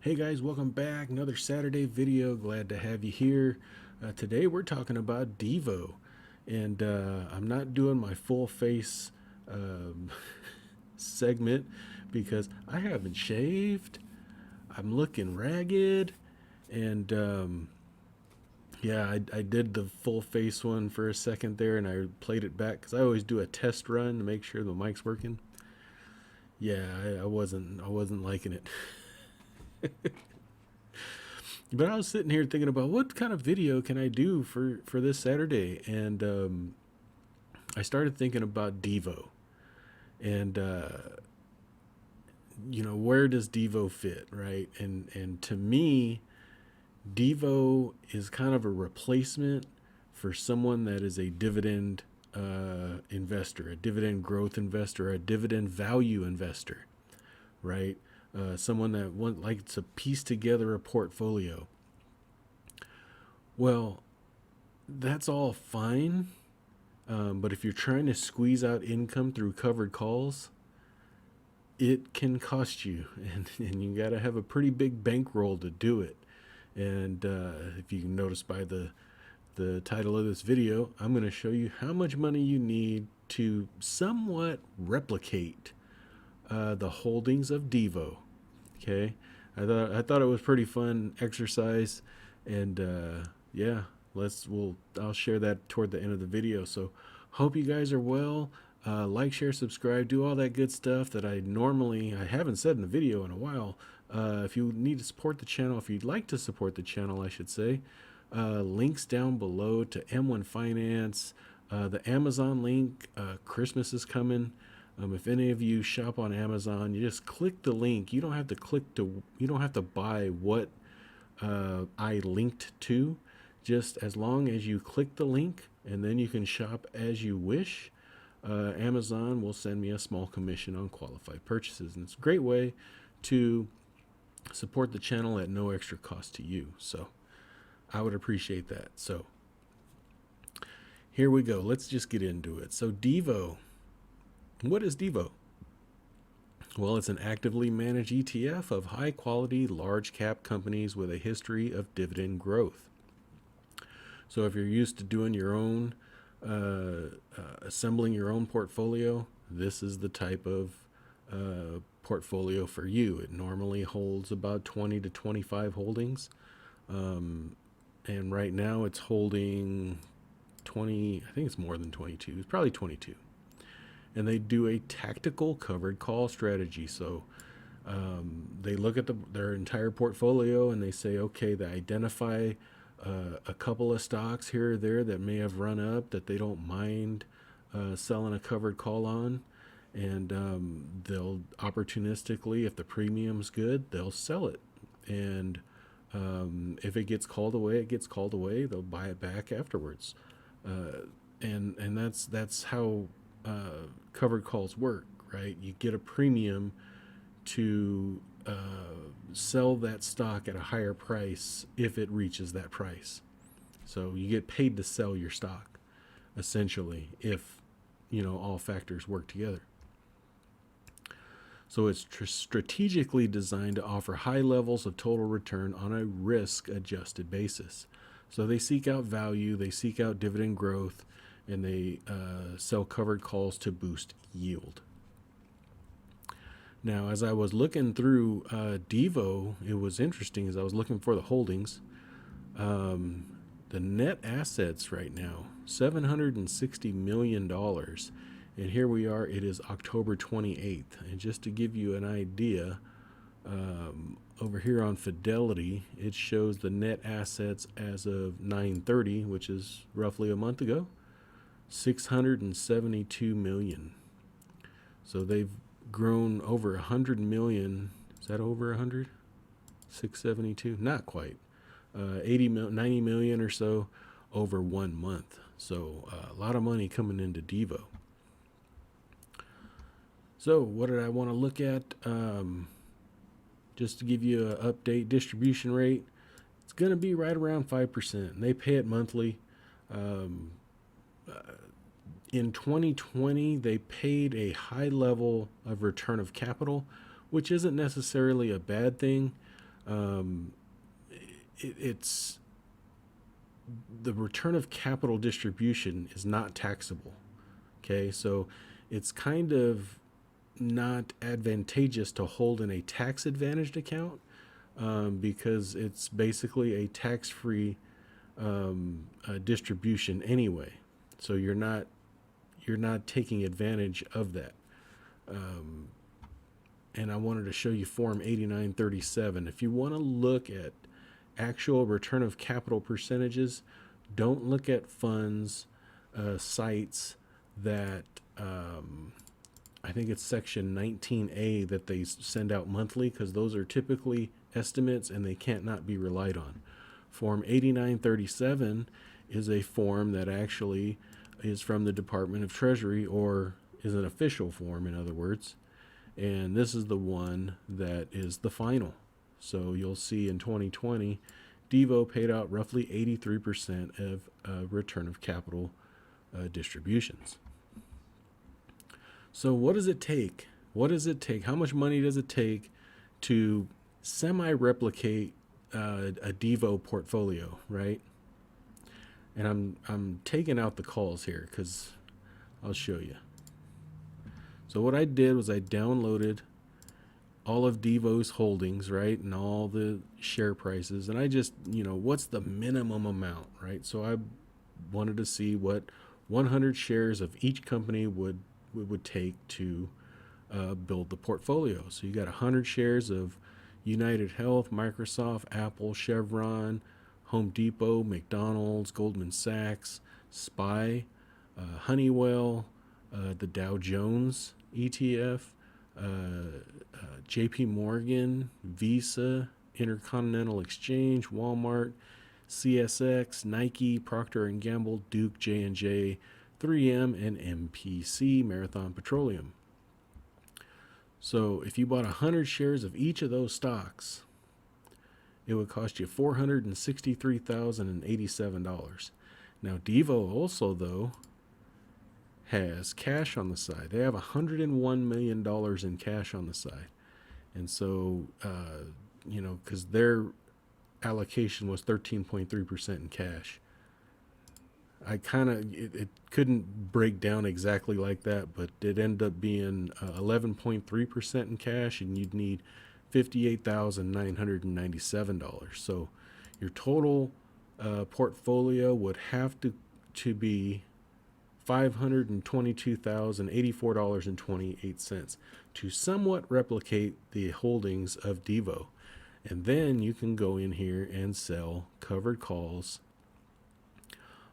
Hey guys, welcome back. Another Saturday video. Glad to have you here. Today we're talking about DEVO, and I'm not doing my full face um, segment because I haven't shaved. I'm looking ragged, and yeah, I did the full face one for a second there, and I played it back because I always do a test run to make sure the mic's working. Yeah, I wasn't liking it. But I was sitting here thinking about what kind of video can I do for this Saturday, and I started thinking about DEVO, and where does DEVO fit, right? And to me, DEVO is kind of a replacement for someone that is a dividend investor, a dividend growth investor, a dividend value investor, right? Someone that likes to piece together a portfolio. Well, that's all fine, but if you're trying to squeeze out income through covered calls, it can cost you, and you got to have a pretty big bankroll to do it. And if you can notice by the title of this video, I'm going to show you how much money you need to somewhat replicate the holdings of DEVO. Okay, I thought it was pretty fun exercise, and yeah, I'll share that toward the end of the video. So hope you guys are well. Like, share, subscribe, do all that good stuff that I haven't said in the video in a while. If you need to support the channel, if you'd like to support the channel, I should say, links down below to M1 Finance, the Amazon link. Christmas is coming. If any of you shop on Amazon, you just click the link. You don't have to buy what I linked to. Just as long as you click the link, and then you can shop as you wish. Amazon will send me a small commission on qualified purchases, and it's a great way to support the channel at no extra cost to you. So I would appreciate that. So here we go. Let's just get into it. So DEVO. What is DEVO? Well, it's an actively managed ETF of high quality, large cap companies with a history of dividend growth. So if you're used to doing your own, assembling your own portfolio, this is the type of portfolio for you. It normally holds about 20 to 25 holdings. And right now it's holding 20, I think it's more than 22. It's probably 22. And they do a tactical covered call strategy. So they look at their entire portfolio and they say, okay, they identify a couple of stocks here or there that may have run up that they don't mind selling a covered call on. And they'll opportunistically, if the premium's good, they'll sell it. And if it gets called away, it gets called away. They'll buy it back afterwards. And that's how covered calls work, right? You get a premium to sell that stock at a higher price if it reaches that price. So you get paid to sell your stock, essentially, if all factors work together. So it's strategically designed to offer high levels of total return on a risk-adjusted basis. So they seek out value, they seek out dividend growth, and they sell covered calls to boost yield. Now, as I was looking through DEVO, it was interesting as I was looking for the holdings. The net assets right now, $760 million. And here we are, it is October 28th. And just to give you an idea, over here on Fidelity, it shows the net assets as of 9/30, which is roughly a month ago, 672 million. So they've grown over 100 million. Is that over 100? 672? Not quite. 90 million or so over 1 month. So a lot of money coming into DEVO. So what did I want to look at? Just to give you an update, distribution rate, it's going to be right around 5%. And they pay it monthly. In 2020, they paid a high level of return of capital, which isn't necessarily a bad thing. Um, it's the return of capital distribution is not taxable. Okay, so it's kind of not advantageous to hold in a tax advantaged account, because it's basically a tax free distribution anyway. So you're not taking advantage of that. Um, and I wanted to show you Form 8937. If you want to look at actual return of capital percentages, don't look at funds, sites that I think it's section 19A that they send out monthly, because those are typically estimates and they can't not be relied on. Form 8937 is a form that actually is from the Department of Treasury, or is an official form, in other words. And this is the one that is the final. So you'll see in 2020, DEVO paid out roughly 83% of return of capital distributions. So what does it take? What does it take? How much money does it take to semi-replicate a DEVO portfolio, right? And I'm taking out the calls here because I'll show you. So what I did was I downloaded all of DEVO's holdings, right, and all the share prices, and I just, what's the minimum amount, right? So I wanted to see what 100 shares of each company would take to build the portfolio. So you got 100 shares of United Health, Microsoft, Apple, Chevron, Home Depot, McDonald's, Goldman Sachs, SPY, Honeywell, the Dow Jones ETF, JP Morgan, Visa, Intercontinental Exchange, Walmart, CSX, Nike, Procter & Gamble, Duke, J&J, 3M, and MPC, Marathon Petroleum. So if you bought 100 shares of each of those stocks, it would cost you $463,087. Now, DEVO also, though, has cash on the side. They have $101 million in cash on the side. And so, because their allocation was 13.3% in cash. I kind of, it couldn't break down exactly like that, but it ended up being 11.3% in cash, and you'd need $58,997. So your total portfolio would have to be $522,084.28 to somewhat replicate the holdings of DEVO. And then you can go in here and sell covered calls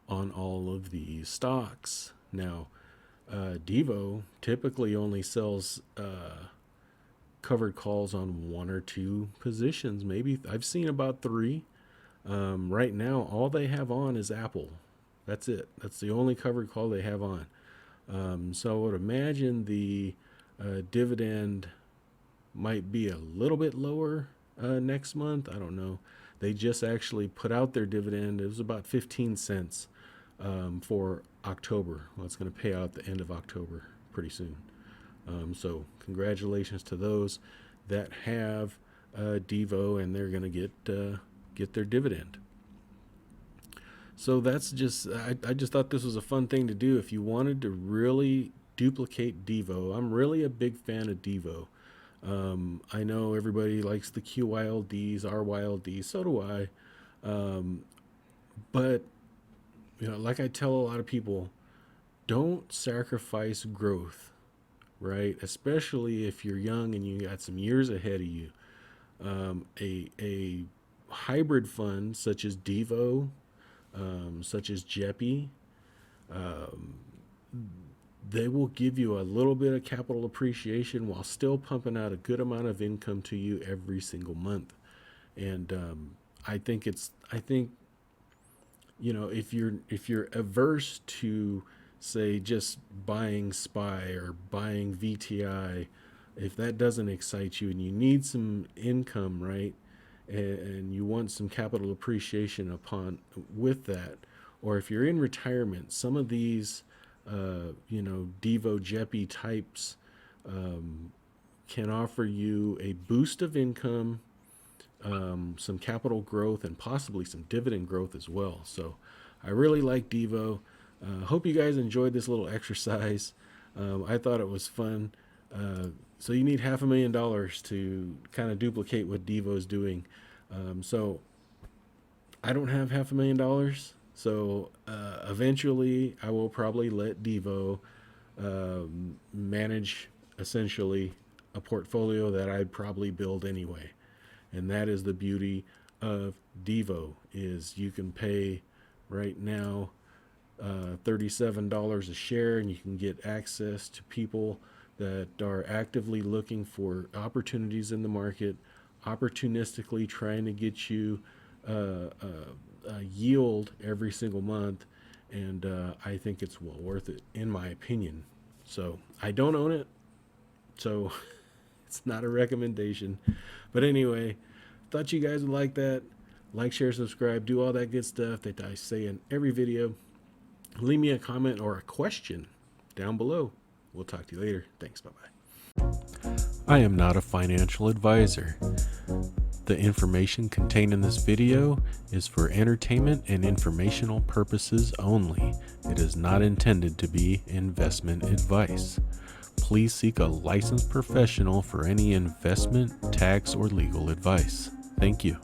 on all of these stocks. Now, DEVO typically only sells covered calls on one or two positions. Maybe I've seen about three. Right now, all they have on is Apple. That's it. That's the only covered call they have on. So I would imagine the dividend might be a little bit lower next month. I don't know. They just actually put out their dividend. It was about 15 cents for October. Well, it's going to pay out at the end of October pretty soon. So congratulations to those that have DEVO, and they're going to get their dividend. So that's just, I just thought this was a fun thing to do. If you wanted to really duplicate DEVO, I'm really a big fan of DEVO. I know everybody likes the QYLDs, RYLDs, so do I. But, like I tell a lot of people, don't sacrifice growth, right? Especially if you're young and you got some years ahead of you. A hybrid fund such as DEVO, such as JEPI, they will give you a little bit of capital appreciation while still pumping out a good amount of income to you every single month. And I think if you're averse to, say, just buying SPY or buying VTI, if that doesn't excite you and you need some income, right, and you want some capital appreciation with that, or if you're in retirement, some of these DEVO JEPI types can offer you a boost of income some capital growth and possibly some dividend growth as well. So I really like DEVO. Hope you guys enjoyed this little exercise. I thought it was fun. So you need $500,000 to kind of duplicate what DEVO is doing. So I don't have $500,000. So eventually I will probably let DEVO manage essentially a portfolio that I'd probably build anyway. And that is the beauty of DEVO, is you can pay right now $37 a share, and you can get access to people that are actively looking for opportunities in the market, opportunistically trying to get you a yield every single month. And I think it's well worth it, in my opinion. So I don't own it, so it's not a recommendation. But anyway, thought you guys would like that. Like, share, subscribe, do all that good stuff that I say in every video. Leave me a comment or a question down below. We'll talk to you later. Thanks. Bye-bye. I am not a financial advisor. The information contained in this video is for entertainment and informational purposes only. It is not intended to be investment advice. Please seek a licensed professional for any investment, tax, or legal advice. Thank you.